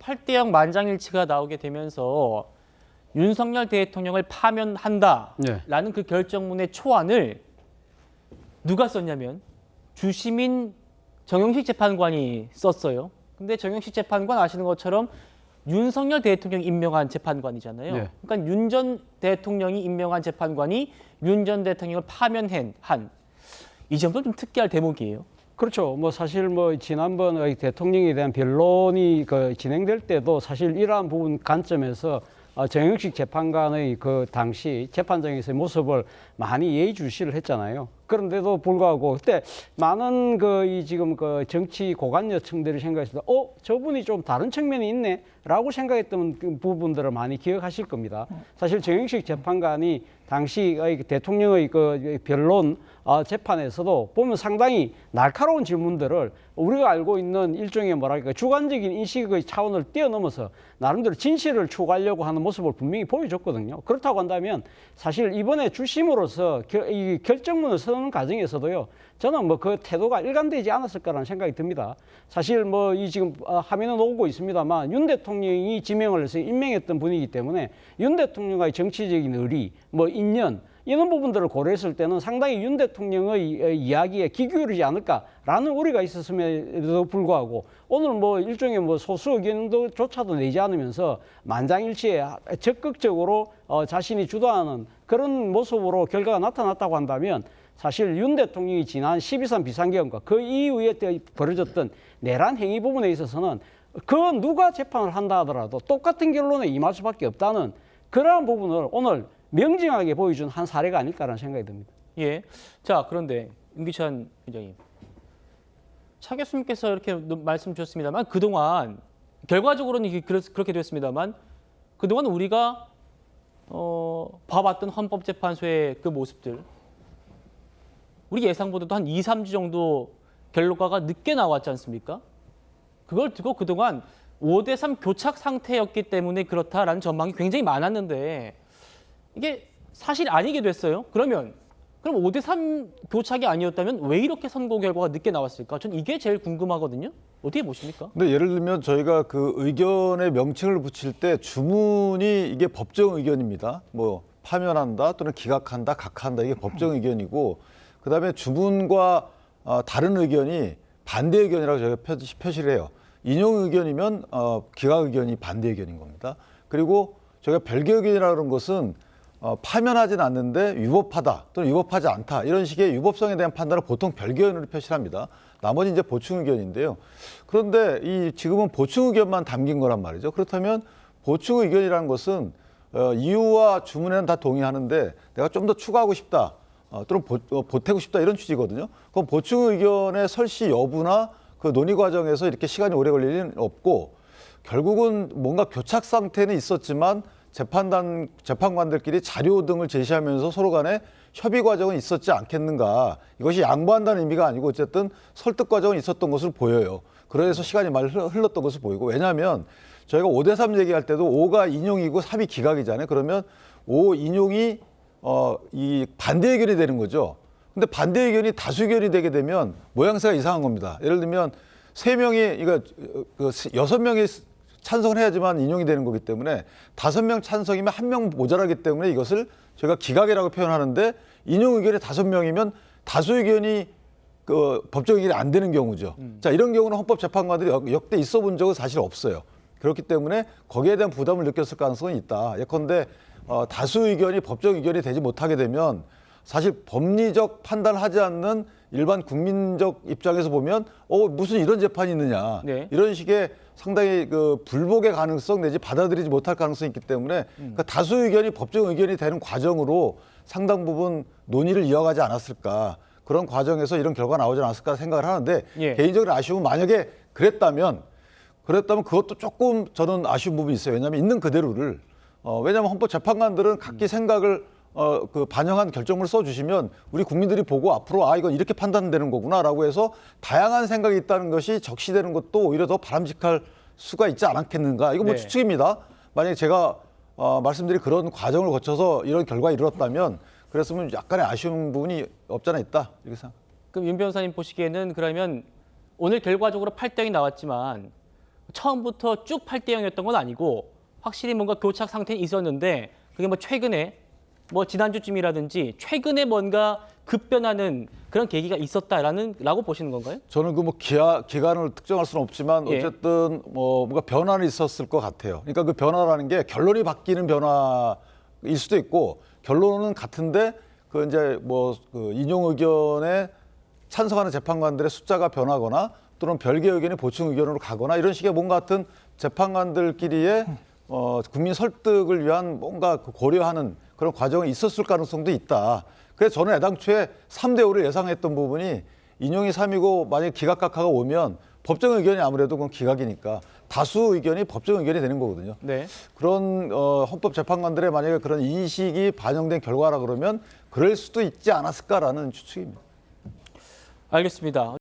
8대0 만장일치가 나오게 되면서 윤석열 대통령을 파면한다라는 그 결정문의 초안을 누가 썼냐면 주시민 정영식 재판관이 썼어요. 근데 정영식 재판관 아시는 것처럼 윤석열 대통령이 임명한 재판관이잖아요. 그러니까 윤 전 대통령이 임명한 재판관이 윤 전 대통령을 파면한 이 점도 좀 특이할 대목이에요. 그렇죠. 뭐 사실 뭐 지난번 대통령에 대한 변론이 진행될 때도 사실 이러한 부분 관점에서 정영식 재판관의 그 당시 재판장에서의 모습을 많이 예의주시를 했잖아요. 그런데도 불구하고 그때 많은 지금 정치 고관여층들이 생각했을 때, 저분이 좀 다른 측면이 있네라고 생각했던 그 부분들을 많이 기억하실 겁니다. 사실 정영식 재판관이 당시 대통령의 그 변론 재판에서도 보면 상당히 날카로운 질문들을 우리가 알고 있는 일종의 뭐랄까 주관적인 인식의 차원을 뛰어넘어서 나름대로 진실을 추구하려고 하는 모습을 분명히 보여줬거든요. 그렇다고 한다면 사실 이번에 주심으로서 이 결정문을 쓰는 과정에서도요, 저는 뭐 그 태도가 일관되지 않았을 거라는 생각이 듭니다. 사실 뭐 이 지금 화면은 오고 있습니다만 윤 대통령이 지명을 해서 임명했던 분이기 때문에 윤 대통령과의 정치적인 의리, 뭐 인연 이런 부분들을 고려했을 때는 상당히 윤 대통령의 이야기에 귀 기울이지 않을까라는 우려가 있었음에도 불구하고 오늘 뭐 일종의 뭐 소수 의견조차도 내지 않으면서 만장일치에 적극적으로 자신이 주도하는 그런 모습으로 결과가 나타났다고 한다면 사실 윤 대통령이 지난 12.3 비상계엄과 그 이후에 벌어졌던 내란 행위 부분에 있어서는 그 누가 재판을 한다 하더라도 똑같은 결론에 임할 수밖에 없다는 그러한 부분을 오늘 명징하게 보여준 한 사례가 아닐까라는 생각이 듭니다. 예. 자, 그런데 임기찬 위원장님, 차 교수님께서 이렇게 말씀 주셨습니다만 그동안 결과적으로는 그렇게 됐습니다만 그동안 우리가 봐왔던 헌법재판소의 그 모습들 우리 예상보다도 한 2, 3주 정도 결과가 늦게 나왔지 않습니까? 그걸 두고 그동안 5대3 교착 상태였기 때문에 그렇다라는 전망이 굉장히 많았는데 이게 사실 아니게 됐어요. 그럼 5대3 교착이 아니었다면 왜 이렇게 선고 결과가 늦게 나왔을까? 전 이게 제일 궁금하거든요. 어떻게 보십니까? 근데 예를 들면 저희가 그 의견의 명칭을 붙일 때 주문이 이게 법정 의견입니다. 뭐 파면한다 또는 기각한다, 각한다 이게 법정 의견이고 그다음에 주문과 다른 의견이 반대 의견이라고 저희가 표시를 해요. 인용 의견이면 기각 의견이 반대 의견인 겁니다. 그리고 저희가 별개 의견이라는 것은 파면하진 않는데 위법하다 또는 위법하지 않다 이런 식의 위법성에 대한 판단을 보통 별개 의견으로 표시를 합니다. 나머지 이제 보충 의견인데요. 그런데 지금은 보충 의견만 담긴 거란 말이죠. 그렇다면 보충 의견이라는 것은 이유와 주문에는 다 동의하는데 내가 좀 더 추가하고 싶다 또는 보태고 싶다 이런 취지거든요. 그럼 보충 의견의 설시 여부나 그 논의 과정에서 이렇게 시간이 오래 걸릴 일은 없고 결국은 뭔가 교착 상태는 있었지만 재판관들끼리 자료 등을 제시하면서 서로 간에 협의 과정은 있었지 않겠는가. 이것이 양보한다는 의미가 아니고 어쨌든 설득 과정은 있었던 것으로 보여요. 그래서 시간이 많이 흘렀던 것으로 보이고 왜냐하면 저희가 5대3 얘기할 때도 5가 인용이고 3이 기각이잖아요. 그러면 5 인용이 이 반대 의견이 되는 거죠. 근데 반대 의견이 다수 의견이 되게 되면 모양새가 이상한 겁니다. 예를 들면 3명이, 그러니까 6명이 찬성을 해야지만 인용이 되는 거기 때문에 5명 찬성이면 1명 모자라기 때문에 이것을 저희가 기각이라고 표현하는데 인용 의견이 5명이면 다수 의견이 법정 의견이 안 되는 경우죠. 자, 이런 경우는 헌법재판관들이 역대 있어 본 적은 사실 없어요. 그렇기 때문에 거기에 대한 부담을 느꼈을 가능성은 있다. 예컨대 다수 의견이 법정 의견이 되지 못하게 되면 사실 법리적 판단을 하지 않는 일반 국민적 입장에서 보면 무슨 이런 재판이 있느냐 이런 식의 상당히 그 불복의 가능성 내지 받아들이지 못할 가능성이 있기 때문에 그러니까 다수 의견이 법정 의견이 되는 과정으로 상당 부분 논의를 이어가지 않았을까 그런 과정에서 이런 결과가 나오지 않았을까 생각을 하는데 개인적으로 아쉬움은 만약에 그랬다면 그것도 조금 저는 아쉬운 부분이 있어요. 왜냐하면 있는 그대로를 왜냐하면 헌법재판관들은 각기 생각을 반영한 결정문을 써주시면 우리 국민들이 보고 앞으로 이건 이렇게 판단되는 거구나라고 해서 다양한 생각이 있다는 것이 적시되는 것도 오히려 더 바람직할 수가 있지 않았겠는가. 이거 뭐 추측입니다. 만약에 제가 말씀드린 그런 과정을 거쳐서 이런 결과에 이르렀다면 그랬으면 약간의 아쉬운 부분이 없잖아 있다. 이렇게 생각. 그럼 윤 변호사님 보시기에는 그러면 오늘 결과적으로 8대0이 나왔지만 처음부터 쭉 8대 0이었던 건 아니고 확실히 뭔가 교착 상태는 있었는데 그게 뭐 최근에 뭐 지난주쯤이라든지 최근에 뭔가 급변하는 그런 계기가 있었다라고 보시는 건가요? 저는 그 뭐 기간을 특정할 수는 없지만 예. 어쨌든 뭐 뭔가 변화는 있었을 것 같아요. 그러니까 그 변화라는 게 결론이 바뀌는 변화일 수도 있고 결론은 같은데 그 이제 뭐 그 인용 의견에 찬성하는 재판관들의 숫자가 변하거나 또는 별개 의견이 보충 의견으로 가거나 이런 식의 뭔가 같은 재판관들끼리의 국민 설득을 위한 뭔가 그 고려하는 그런 과정이 있었을 가능성도 있다. 그래서 저는 애당초에 3대 5를 예상했던 부분이 인용이 3이고 만약에 기각각하가 오면 법정 의견이 아무래도 그건 기각이니까 다수 의견이 법정 의견이 되는 거거든요. 네. 그런 헌법재판관들의 만약에 그런 인식이 반영된 결과라 그러면 그럴 수도 있지 않았을까라는 추측입니다. 알겠습니다.